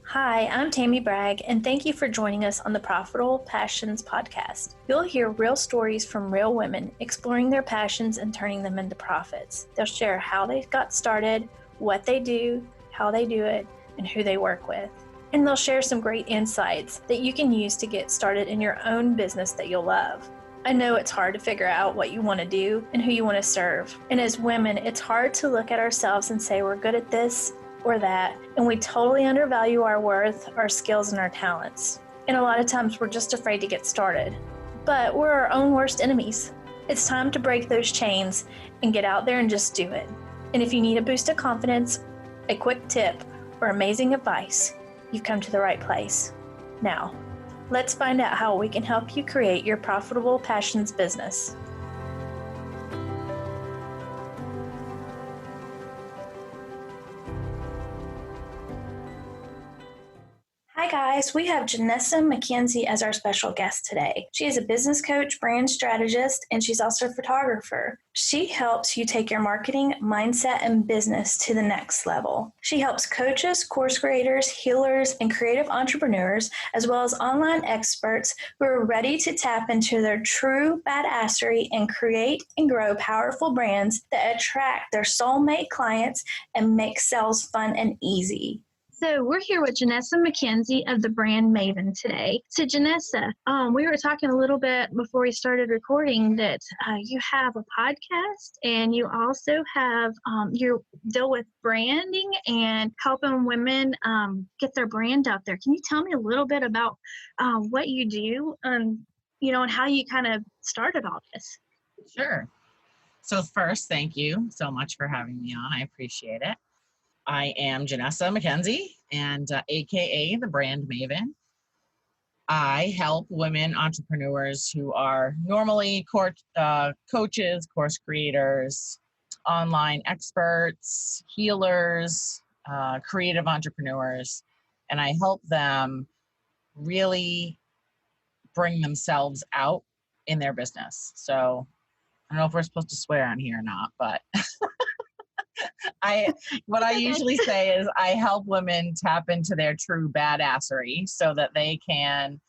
Hi, I'm Tammy Bragg, and thank you for joining us on the Profitable Passions podcast. You'll hear real stories from real women exploring their passions and turning them into profits. They'll share how they got started, what they do, how they do it, and who they work with. And they'll share some great insights that you can use to get started in your own business that you'll love. I know it's hard to figure out what you want to do and who you want to serve. And as women, it's hard to look at ourselves and say we're good at this or that, and we totally undervalue our worth, our skills, and our talents. And a lot of times we're just afraid to get started. But we're our own worst enemies. It's time to break those chains and get out there and just do it. And if you need a boost of confidence, a quick tip, or amazing advice, you've come to the right place. Now, let's find out how we can help you create your profitable passions business. Hi guys, we have Janessa McKenzie as our special guest today. She is a business coach, brand strategist, and she's also a photographer. She helps you take your marketing, mindset, and business to the next level. She helps coaches, course creators, healers, and creative entrepreneurs, as well as online experts who are ready to tap into their true badassery and create and grow powerful brands that attract their soulmate clients and make sales fun and easy. So we're here with Janessa McKenzie of the Brand Maven today. So Janessa, we were talking a little bit before we started recording that you have a podcast and you also have, you deal with branding and helping women get their brand out there. Can you tell me a little bit about what you do and how you kind of started all this? Sure. So first, thank you so much for having me on. I appreciate it. I am Janessa McKenzie, and AKA the Brand Maven. I help women entrepreneurs who are normally coaches, course creators, online experts, healers, creative entrepreneurs, and I help them really bring themselves out in their business. So I don't know if we're supposed to swear on here or not, but what I usually say is I help women tap into their true badassery so that they can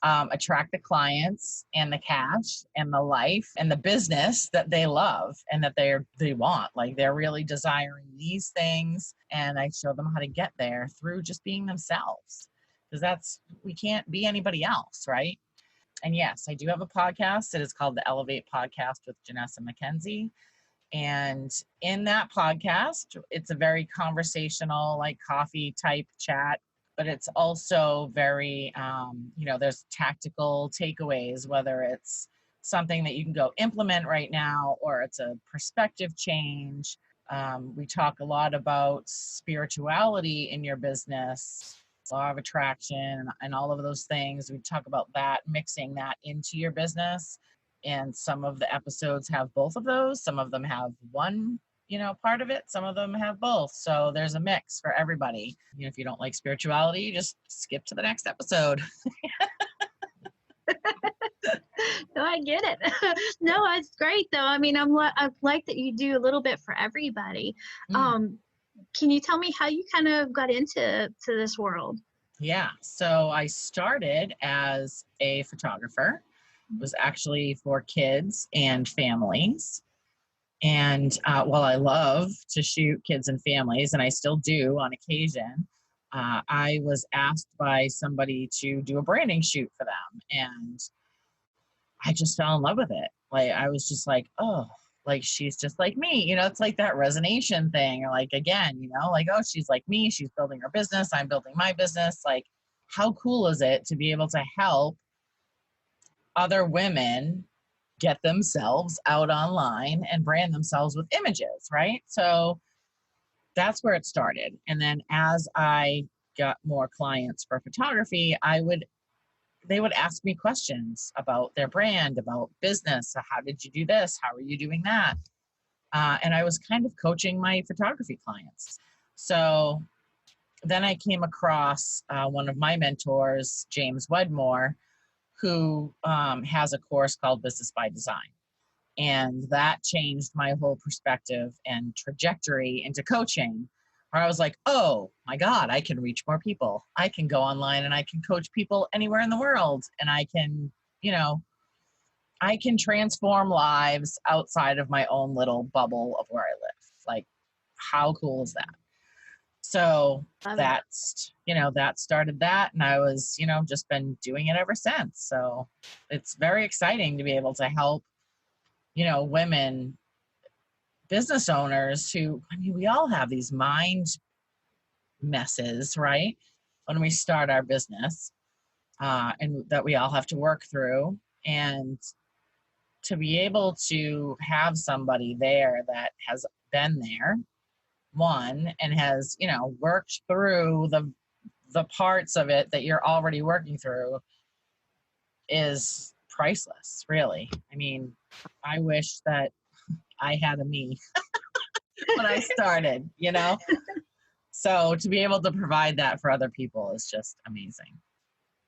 attract the clients and the cash and the life and the business that they love and that they want. Like they're really desiring these things, and I show them how to get there through just being themselves, because we can't be anybody else, right? And yes, I do have a podcast. It is called the Elevate Podcast with Janessa McKenzie. And in that podcast, it's a very conversational, like coffee type chat, but it's also very, there's tactical takeaways, whether it's something that you can go implement right now or it's a perspective change. We talk a lot about spirituality in your business, law of attraction, and all of those things. We talk about that, mixing that into your business. And some of the episodes have both of those. Some of them have one, part of it. Some of them have both. So there's a mix for everybody. If you don't like spirituality, just skip to the next episode. No, I get it. No, it's great though. I mean, I like that you do a little bit for everybody. Can you tell me how you kind of got into this world? Yeah. So I started as a photographer. It was actually for kids and families. And while I love to shoot kids and families, and I still do on occasion, I was asked by somebody to do a branding shoot for them. And I just fell in love with it. Like, I was just like, oh, like, she's just like me. It's like that resonation thing. Or like, again, like, oh, she's like me. She's building her business. I'm building my business. Like, how cool is it to be able to help other women get themselves out online and brand themselves with images, right? So that's where it started. And then as I got more clients for photography, they would ask me questions about their brand, about business. So how did you do this? How are you doing that? And I was kind of coaching my photography clients. So then I came across one of my mentors, James Wedmore, who has a course called Business by Design. And that changed my whole perspective and trajectory into coaching where I was like, oh my God, I can reach more people. I can go online and I can coach people anywhere in the world. And I can, I can transform lives outside of my own little bubble of where I live. Like, how cool is that? So that's, that started that. And I was, just been doing it ever since. So it's very exciting to be able to help, women, business owners who, we all have these mind messes, right? When we start our business, and that we all have to work through. And to be able to have somebody there that has been there, one, and has, worked through the parts of it that you're already working through is priceless, really. I mean, I wish that I had a me when I started, So to be able to provide that for other people is just amazing.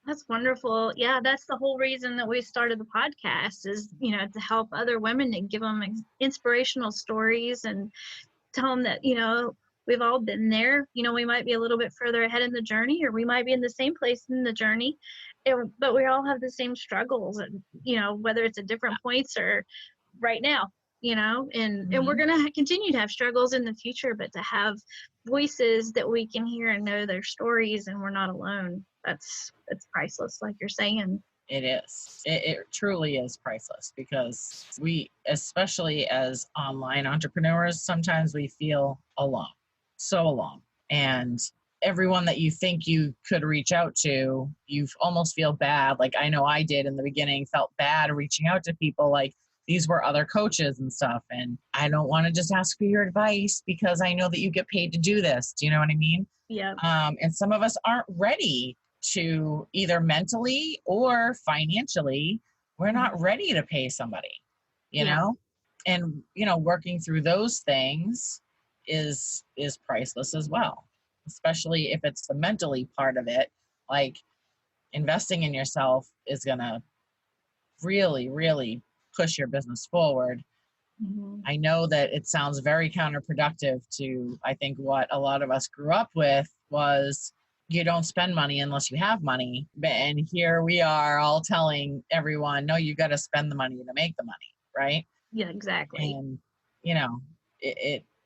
That's wonderful. Yeah, that's the whole reason that we started the podcast is, to help other women and give them inspirational stories and tell them that, we've all been there. We might be a little bit further ahead in the journey, or we might be in the same place in the journey, but we all have the same struggles, and, whether it's at different points or right now, and we're going to continue to have struggles in the future, but to have voices that we can hear and know their stories and we're not alone, it's priceless, like you're saying. It is. It truly is priceless, because we, especially as online entrepreneurs, sometimes we feel alone, so alone. And everyone that you think you could reach out to, you almost feel bad. Like I know I did in the beginning, felt bad reaching out to people, like these were other coaches and stuff. And I don't want to just ask for your advice because I know that you get paid to do this. Do you know what I mean? Yeah. And some of us aren't ready to, either mentally or financially, we're not ready to pay somebody, you know? And, working through those things is priceless as well, especially if it's the mentally part of it. Like investing in yourself is going to really, really push your business forward. Mm-hmm. I know that it sounds very counterproductive to, I think, what a lot of us grew up with was you don't spend money unless you have money. And here we are all telling everyone, no, you got to spend the money to make the money, right? Yeah, exactly. And,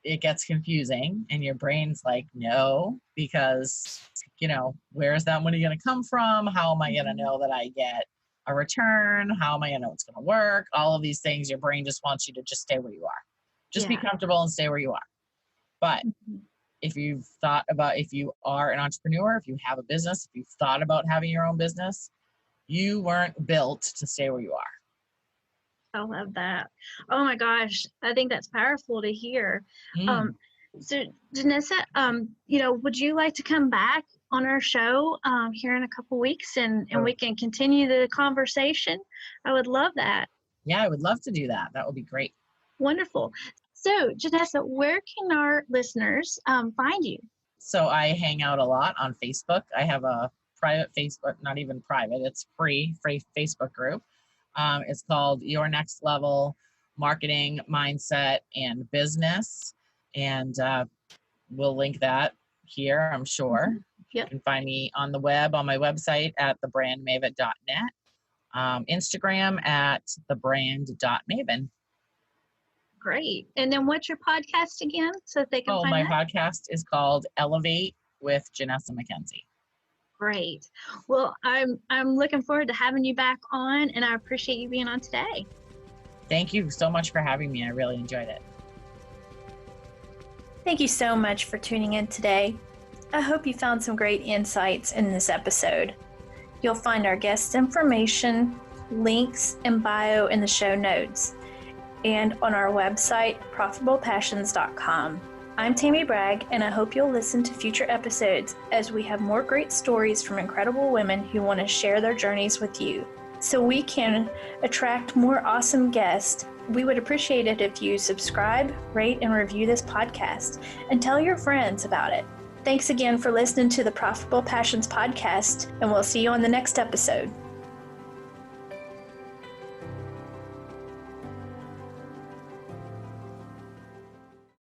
it gets confusing and your brain's like, no, because, where's that money going to come from? How am I going to know that I get a return? How am I going to know it's going to work? All of these things, your brain just wants you to just stay where you are. Just be comfortable and stay where you are. But if you've thought about, if you are an entrepreneur, if you have a business, if you've thought about having your own business, you weren't built to stay where you are. I love that. Oh my gosh. I think that's powerful to hear. So Janessa, would you like to come back on our show here in a couple weeks and we can continue the conversation? I would love that. Yeah, I would love to do that. That would be great. Wonderful. So Janessa, where can our listeners find you? So I hang out a lot on Facebook. I have a private Facebook, not even private, it's free Facebook group. It's called Your Next Level Marketing, Mindset, and Business. And we'll link that here, I'm sure. Yep. You can find me on the web, on my website at thebrandmaven.net. Instagram at thebrand.maven. Great. And then what's your podcast again so that they can find my that? podcast is called Elevate with Janessa McKenzie. Great. Well, I'm looking forward to having you back on, and I appreciate you being on today. Thank you so much for having me. I really enjoyed it. Thank you so much for tuning in today. I hope you found some great insights in this episode. You'll find our guest information, links, and bio in the show notes and on our website, profitablepassions.com. I'm Tammy Bragg, and I hope you'll listen to future episodes as we have more great stories from incredible women who want to share their journeys with you. So we can attract more awesome guests, we would appreciate it if you subscribe, rate, and review this podcast, and tell your friends about it. Thanks again for listening to the Profitable Passions podcast, and we'll see you on the next episode.